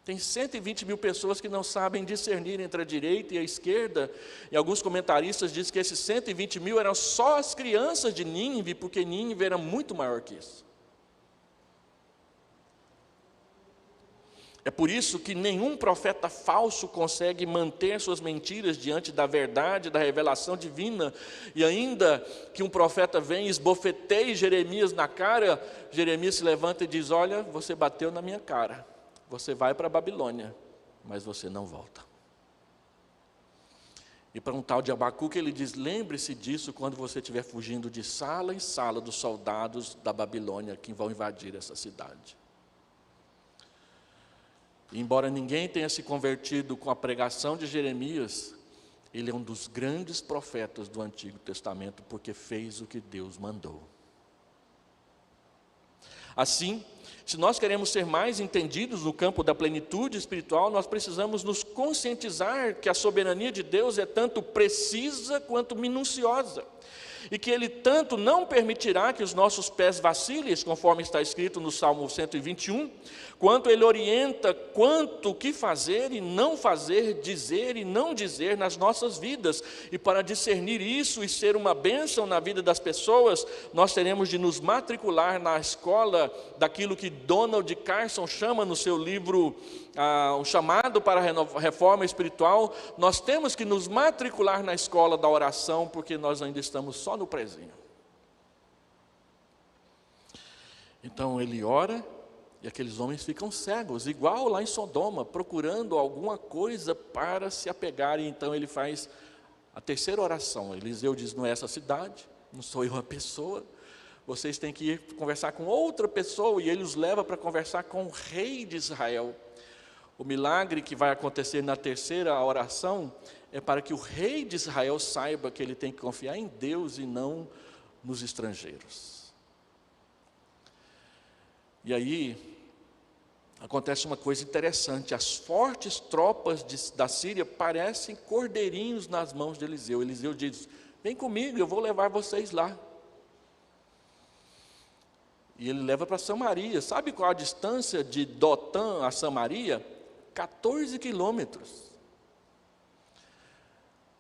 Tem 120 mil pessoas que não sabem discernir entre a direita e a esquerda, e alguns comentaristas dizem que esses 120 mil eram só as crianças de Nínive, porque Nínive era muito maior que isso. É por isso que nenhum profeta falso consegue manter suas mentiras diante da verdade, da revelação divina, e ainda que um profeta venha e esbofeteie Jeremias na cara, Jeremias se levanta e diz: olha, você bateu na minha cara, você vai para a Babilônia, mas você não volta. E para um tal de Abacuque ele diz: lembre-se disso quando você estiver fugindo de sala em sala dos soldados da Babilônia que vão invadir essa cidade. E embora ninguém tenha se convertido com a pregação de Jeremias, ele é um dos grandes profetas do Antigo Testamento, porque fez o que Deus mandou. Assim, se nós queremos ser mais entendidos no campo da plenitude espiritual, nós precisamos nos conscientizar que a soberania de Deus é tanto precisa quanto minuciosa, e que Ele tanto não permitirá que os nossos pés vacilem, conforme está escrito no Salmo 121, quanto Ele orienta quanto o que fazer e não fazer, dizer e não dizer nas nossas vidas. E para discernir isso e ser uma bênção na vida das pessoas, nós teremos de nos matricular na escola daquilo que Donald Carson chama no seu livro um chamado para a reforma espiritual. Nós temos que nos matricular na escola da oração, porque nós ainda estamos só no prezinho. Então ele ora, e aqueles homens ficam cegos, igual lá em Sodoma, procurando alguma coisa para se apegar. E então ele faz a terceira oração. Eliseu diz: não é essa cidade, não sou eu a pessoa, vocês têm que ir conversar com outra pessoa. E ele os leva para conversar com o rei de Israel. O milagre que vai acontecer na terceira oração é para que o rei de Israel saiba que ele tem que confiar em Deus e não nos estrangeiros. E aí acontece uma coisa interessante: as fortes tropas da Síria parecem cordeirinhos nas mãos de Eliseu. Eliseu diz: vem comigo, eu vou levar vocês lá. E ele leva para Samaria. Sabe qual a distância de Dotã a Samaria? 14 quilômetros.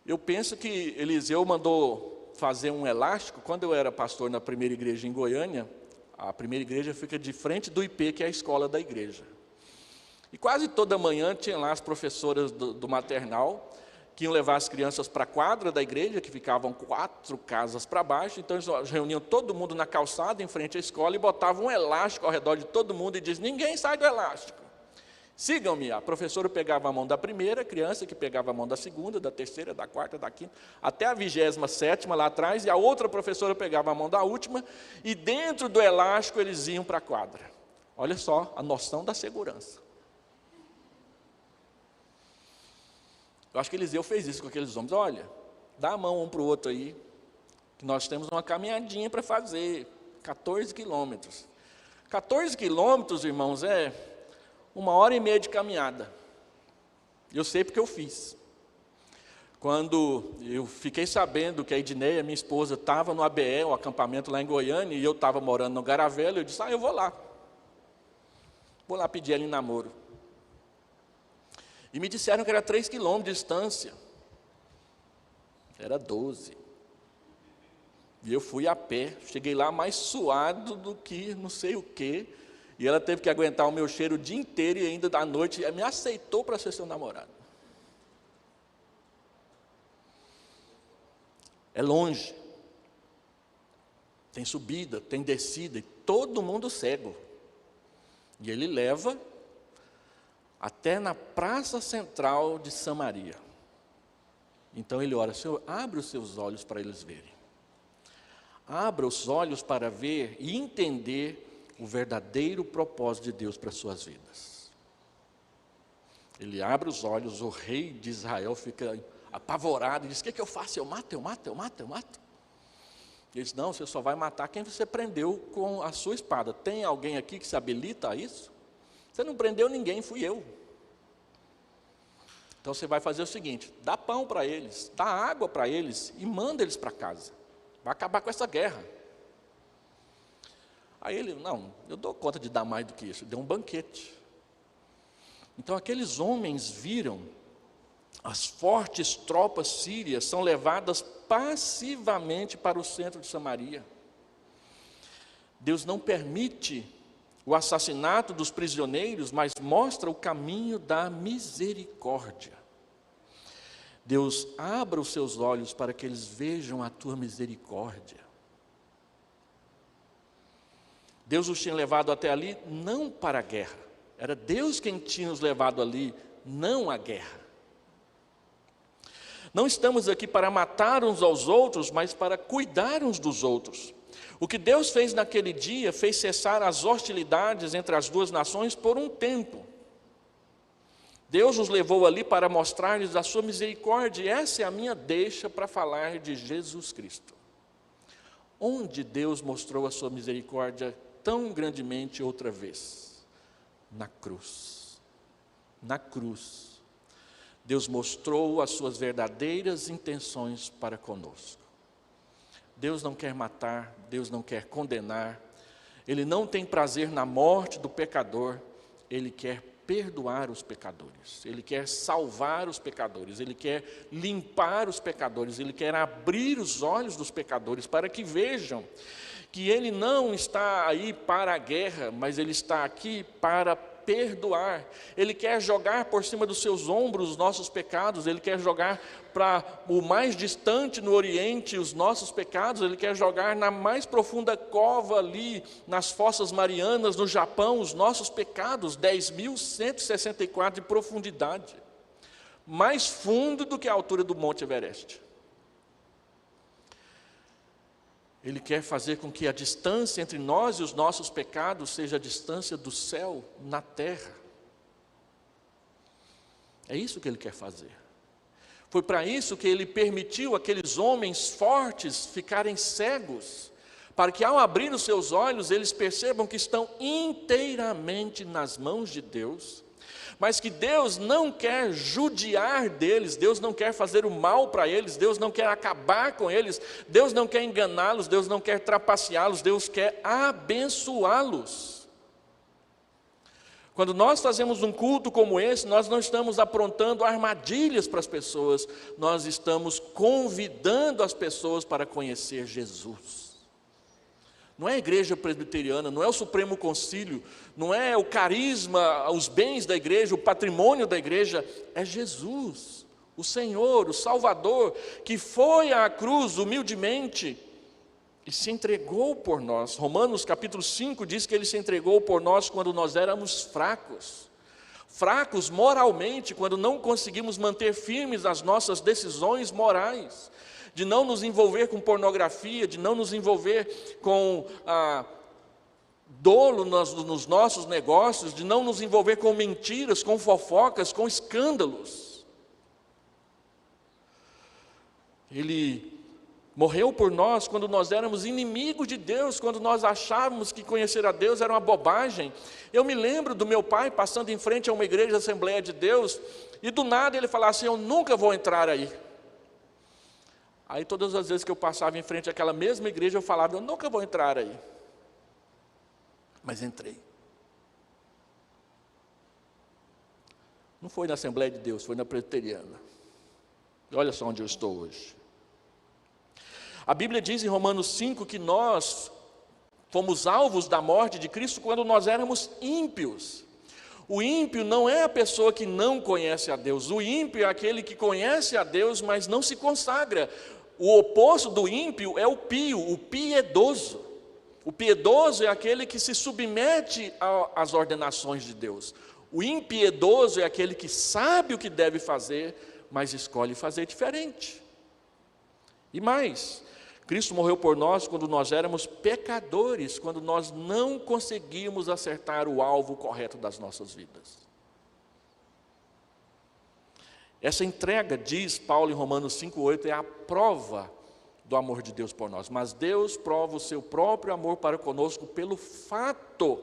Eu penso que Eliseu mandou fazer um elástico. Quando eu era pastor na primeira igreja em Goiânia, a primeira igreja fica de frente do IP, que é a escola da igreja. E quase toda manhã tinha lá as professoras do maternal, que iam levar as crianças para a quadra da igreja, que ficavam 4 casas para baixo. Então eles reuniam todo mundo na calçada, em frente à escola, e botavam um elástico ao redor de todo mundo, e diziam: ninguém sai do elástico. Sigam-me. A professora pegava a mão da primeira criança, que pegava a mão da segunda, da terceira, da quarta, da quinta, até a 27ª lá atrás, e a outra professora pegava a mão da última, e dentro do elástico eles iam para a quadra. Olha só a noção da segurança. Eu acho que Eliseu fez isso com aqueles homens. Olha, dá a mão um para o outro aí, que nós temos uma caminhadinha para fazer, 14 quilômetros. 14 quilômetros, irmãos, é 1h30 de caminhada. Eu sei porque eu fiz. Quando eu fiquei sabendo que a Edneia, minha esposa, estava no ABE, um acampamento lá em Goiânia, e eu estava morando no Garavelo, eu disse, eu vou lá. Vou lá pedir ela em namoro. E me disseram que era 3 quilômetros de distância. Era 12. E eu fui a pé, cheguei lá mais suado do que não sei o quê. E ela teve que aguentar o meu cheiro o dia inteiro e ainda da noite me aceitou para ser seu namorado. É longe. Tem subida, tem descida, e todo mundo cego. E ele leva até na praça central de Samaria. Então ele ora, Senhor, abre os seus olhos para eles verem. Abra os olhos para ver e entender o verdadeiro propósito de Deus para as suas vidas. Ele abre os olhos, o rei de Israel fica apavorado e diz, o que eu faço? Eu mato? Ele diz, não, você só vai matar quem você prendeu com a sua espada. Tem alguém aqui que se habilita a isso? Você não prendeu ninguém, fui eu. Então você vai fazer o seguinte, dá pão para eles, dá água para eles e manda eles para casa. Vai acabar com essa guerra. Aí ele, não, eu dou conta de dar mais do que isso. Deu um banquete. Então aqueles homens viram as fortes tropas sírias são levadas passivamente para o centro de Samaria. Deus não permite o assassinato dos prisioneiros, mas mostra o caminho da misericórdia. Deus abra os seus olhos para que eles vejam a tua misericórdia. Deus os tinha levado até ali não para a guerra. Era Deus quem tinha os levado ali, não à guerra. Não estamos aqui para matar uns aos outros, mas para cuidar uns dos outros. O que Deus fez naquele dia, fez cessar as hostilidades entre as duas nações por um tempo. Deus nos levou ali para mostrar-lhes a sua misericórdia, e essa é a minha deixa para falar de Jesus Cristo. Onde Deus mostrou a sua misericórdia tão grandemente outra vez? Na cruz. Na cruz. Deus mostrou as suas verdadeiras intenções para conosco. Deus não quer matar, Deus não quer condenar, Ele não tem prazer na morte do pecador, Ele quer perdoar os pecadores, Ele quer salvar os pecadores, Ele quer limpar os pecadores, Ele quer abrir os olhos dos pecadores para que vejam que Ele não está aí para a guerra, mas Ele está aqui para perdoar. Ele quer jogar por cima dos seus ombros os nossos pecados, Ele quer jogar para o mais distante no Oriente os nossos pecados, Ele quer jogar na mais profunda cova ali, nas Fossas Marianas, no Japão, os nossos pecados, 10.164 de profundidade, mais fundo do que a altura do Monte Everest. Ele quer fazer com que a distância entre nós e os nossos pecados seja a distância do céu na terra. É isso que Ele quer fazer. Foi para isso que Ele permitiu aqueles homens fortes ficarem cegos, para que ao abrir os seus olhos eles percebam que estão inteiramente nas mãos de Deus, mas que Deus não quer judiar deles, Deus não quer fazer o mal para eles, Deus não quer acabar com eles, Deus não quer enganá-los, Deus não quer trapaceá-los, Deus quer abençoá-los. Quando nós fazemos um culto como esse, nós não estamos aprontando armadilhas para as pessoas, nós estamos convidando as pessoas para conhecer Jesus. Não é a igreja presbiteriana, não é o Supremo Concílio, não é o carisma, os bens da igreja, o patrimônio da igreja, é Jesus, o Senhor, o Salvador, que foi à cruz humildemente e se entregou por nós. Romanos capítulo 5 diz que Ele se entregou por nós quando nós éramos fracos. Fracos moralmente, quando não conseguimos manter firmes as nossas decisões morais, de não nos envolver com pornografia, de não nos envolver com dolo nos nossos negócios, de não nos envolver com mentiras, com fofocas, com escândalos. Ele morreu por nós quando nós éramos inimigos de Deus, quando nós achávamos que conhecer a Deus era uma bobagem. Eu me lembro do meu pai passando em frente a uma igreja da Assembleia de Deus, e do nada ele falava assim: eu nunca vou entrar aí. Aí todas as vezes que eu passava em frente àquela mesma igreja, eu falava: eu nunca vou entrar aí. Mas entrei. Não foi na Assembleia de Deus, foi na Presbiteriana. E olha só onde eu estou hoje. A Bíblia diz em Romanos 5 que nós fomos alvos da morte de Cristo quando nós éramos ímpios. O ímpio não é a pessoa que não conhece a Deus. O ímpio é aquele que conhece a Deus, mas não se consagra. O oposto do ímpio é o pio, o piedoso. O piedoso é aquele que se submete às ordenações de Deus. O impiedoso é aquele que sabe o que deve fazer, mas escolhe fazer diferente. E mais, Cristo morreu por nós quando nós éramos pecadores, quando nós não conseguimos acertar o alvo correto das nossas vidas. Essa entrega, diz Paulo em Romanos 5,8, é a prova do amor de Deus por nós. Mas Deus prova o seu próprio amor para conosco pelo fato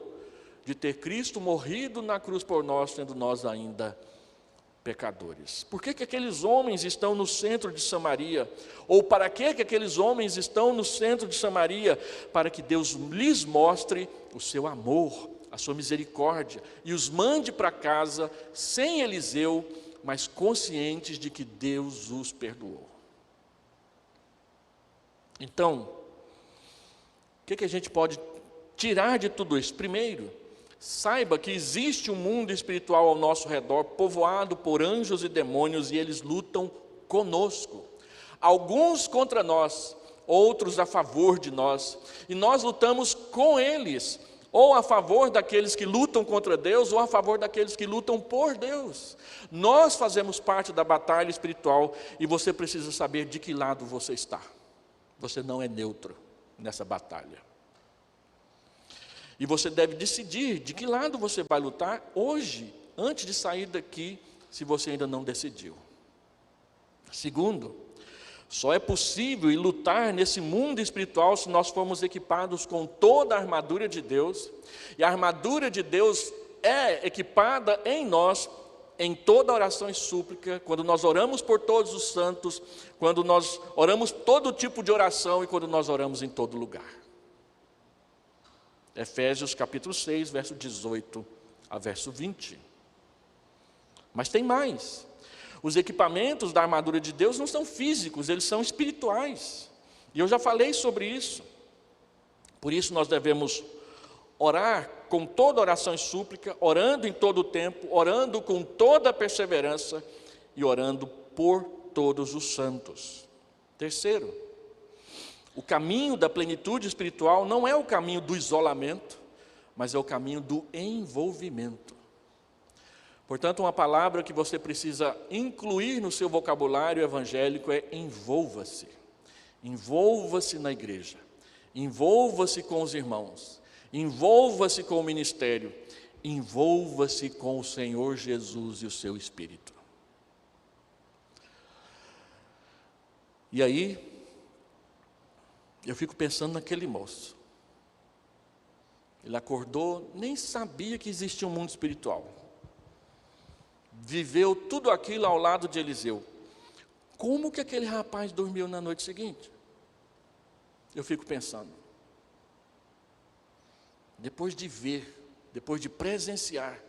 de ter Cristo morrido na cruz por nós, sendo nós ainda pecadores. Por que aqueles homens estão no centro de Samaria? Ou para que aqueles homens estão no centro de Samaria? Para que Deus lhes mostre o seu amor, a sua misericórdia, e os mande para casa sem Eliseu, mas conscientes de que Deus os perdoou. Então, o que a gente pode tirar de tudo isso? Primeiro, saiba que existe um mundo espiritual ao nosso redor, povoado por anjos e demônios, e eles lutam conosco. Alguns contra nós, outros a favor de nós, e nós lutamos com eles, ou a favor daqueles que lutam contra Deus, ou a favor daqueles que lutam por Deus. Nós fazemos parte da batalha espiritual, e você precisa saber de que lado você está. Você não é neutro nessa batalha. E você deve decidir de que lado você vai lutar hoje, antes de sair daqui, se você ainda não decidiu. Segundo, só é possível ir lutar nesse mundo espiritual se nós formos equipados com toda a armadura de Deus. E a armadura de Deus é equipada em nós, em toda oração e súplica, quando nós oramos por todos os santos, quando nós oramos todo tipo de oração e quando nós oramos em todo lugar. Efésios capítulo 6, verso 18 a verso 20. Mas tem mais. Os equipamentos da armadura de Deus não são físicos, eles são espirituais. E eu já falei sobre isso. Por isso nós devemos orar com toda oração e súplica, orando em todo o tempo, orando com toda a perseverança e orando por todos os santos. Terceiro, o caminho da plenitude espiritual não é o caminho do isolamento, mas é o caminho do envolvimento. Portanto, uma palavra que você precisa incluir no seu vocabulário evangélico é envolva-se. Envolva-se na igreja, envolva-se com os irmãos, envolva-se com o ministério, envolva-se com o Senhor Jesus e o seu Espírito. E aí, eu fico pensando naquele moço. Ele acordou, nem sabia que existia um mundo espiritual. Viveu tudo aquilo ao lado de Eliseu. Como que aquele rapaz dormiu na noite seguinte? Eu fico pensando. Depois de ver, depois de presenciar,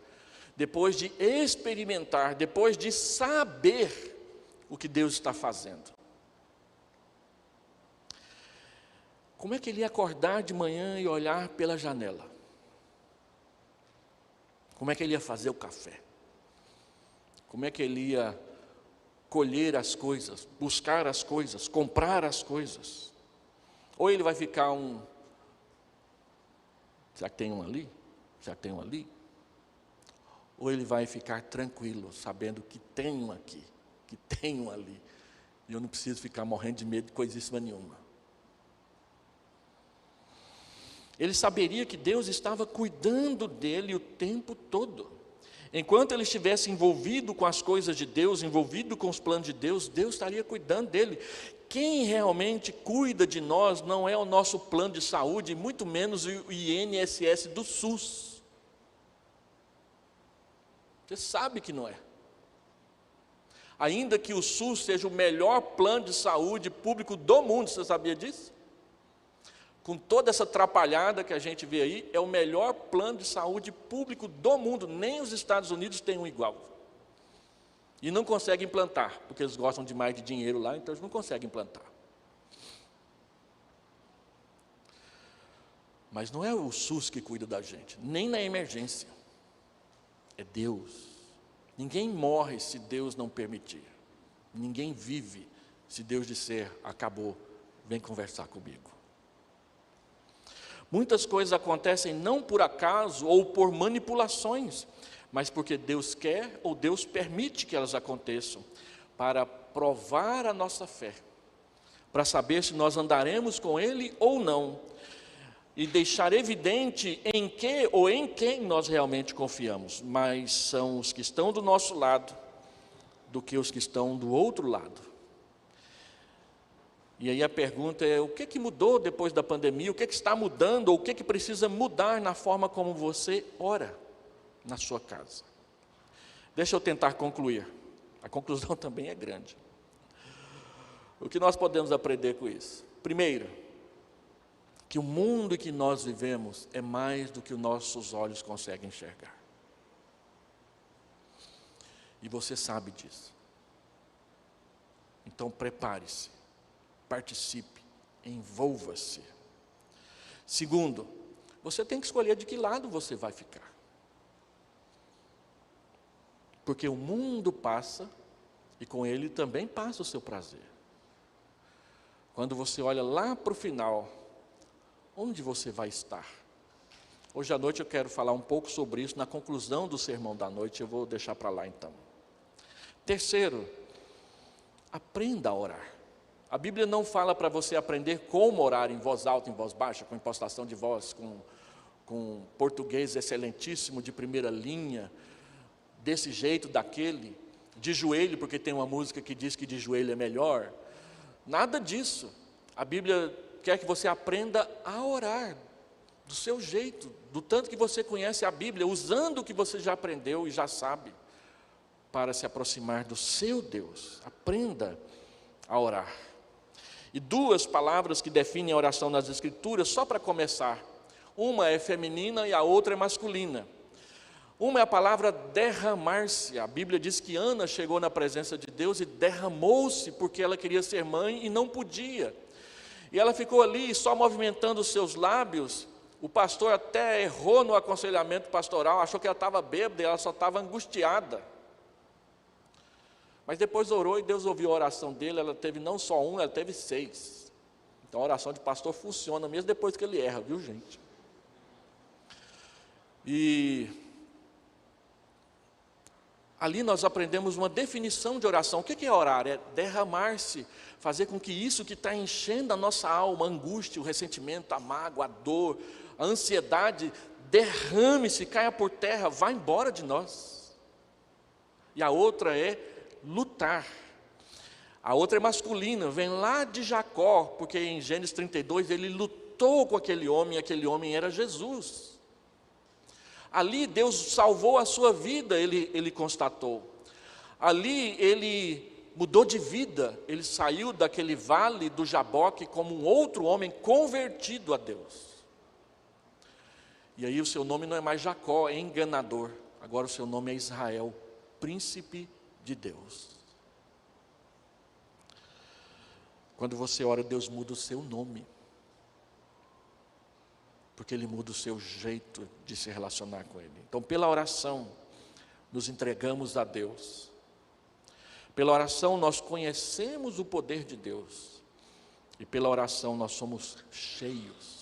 depois de experimentar, depois de saber o que Deus está fazendo. Como é que ele ia acordar de manhã e olhar pela janela? Como é que ele ia fazer o café? Como é que ele ia colher as coisas, buscar as coisas, comprar as coisas? Ou ele vai ficar será que tem um ali? Será que tem um ali? Ou ele vai ficar tranquilo, sabendo que tem um aqui, que tem um ali. E eu não preciso ficar morrendo de medo de coisíssima nenhuma. ele saberia que Deus estava cuidando dele o tempo todo. Enquanto ele estivesse envolvido com as coisas de Deus, envolvido com os planos de Deus, Deus estaria cuidando dele. Quem realmente cuida de nós não é o nosso plano de saúde, muito menos o INSS do SUS. Você sabe que não é. Ainda que o SUS seja o melhor plano de saúde público do mundo, você sabia disso? Com toda essa atrapalhada que a gente vê aí, é o melhor plano de saúde público do mundo. Nem os Estados Unidos têm um igual. E não conseguem implantar, porque eles gostam demais de dinheiro lá, então eles não conseguem implantar. Mas não é o SUS que cuida da gente, nem na emergência. É Deus. Ninguém morre se Deus não permitir. Ninguém vive se Deus disser, acabou, vem conversar comigo. Muitas coisas acontecem não por acaso ou por manipulações, mas porque Deus quer ou Deus permite que elas aconteçam, para provar a nossa fé, para saber se nós andaremos com Ele ou não, e deixar evidente em que ou em quem nós realmente confiamos. Mas são os que estão do nosso lado, do que os que estão do outro lado. E aí a pergunta é, o que mudou depois da pandemia? O que está mudando? Ou o que precisa mudar na forma como você ora na sua casa? Deixa eu tentar concluir. A conclusão também é grande. O que nós podemos aprender com isso? Primeiro, que o mundo em que nós vivemos é mais do que os nossos olhos conseguem enxergar. E você sabe disso. Então prepare-se. Participe, envolva-se. Segundo, você tem que escolher de que lado você vai ficar. Porque o mundo passa e com ele também passa o seu prazer. Quando você olha lá para o final, onde você vai estar? Hoje à noite eu quero falar um pouco sobre isso, na conclusão do sermão da noite, eu vou deixar para lá então. Terceiro, aprenda a orar. A Bíblia não fala para você aprender como orar em voz alta, em voz baixa, com impostação de voz, com português excelentíssimo de primeira linha, desse jeito, daquele, de joelho, porque tem uma música que diz que de joelho é melhor. Nada disso. A Bíblia quer que você aprenda a orar, do seu jeito, do tanto que você conhece a Bíblia, usando o que você já aprendeu e já sabe, para se aproximar do seu Deus. Aprenda a orar. E duas palavras que definem a oração nas Escrituras, só para começar. Uma é feminina e a outra é masculina. Uma é a palavra derramar-se. A Bíblia diz que Ana chegou na presença de Deus e derramou-se porque ela queria ser mãe e não podia. E ela ficou ali só movimentando os seus lábios. O pastor até errou no aconselhamento pastoral, achou que ela estava bêbada e ela só estava angustiada. Mas depois orou e Deus ouviu a oração dele, ela teve não só um, ela teve 6. Então a oração de pastor funciona mesmo depois que ele erra, viu gente? E ali nós aprendemos uma definição de oração. O que é orar? É derramar-se, fazer com que isso que está enchendo a nossa alma, a angústia, o ressentimento, a mágoa, a dor, a ansiedade, derrame-se, caia por terra, vá embora de nós. E a outra é lutar. A outra é masculina, vem lá de Jacó, porque em Gênesis 32 ele lutou com aquele homem era Jesus. Ali Deus salvou a sua vida, ele constatou. Ali ele mudou de vida, ele saiu daquele vale do Jaboque como um outro homem convertido a Deus. E aí o seu nome não é mais Jacó, é enganador. Agora o seu nome é Israel, príncipe de Deus. Quando você ora, Deus muda o seu nome, porque Ele muda o seu jeito de se relacionar com Ele. Então, pela oração, nos entregamos a Deus. Pela oração, nós conhecemos o poder de Deus. E pela oração, nós somos cheios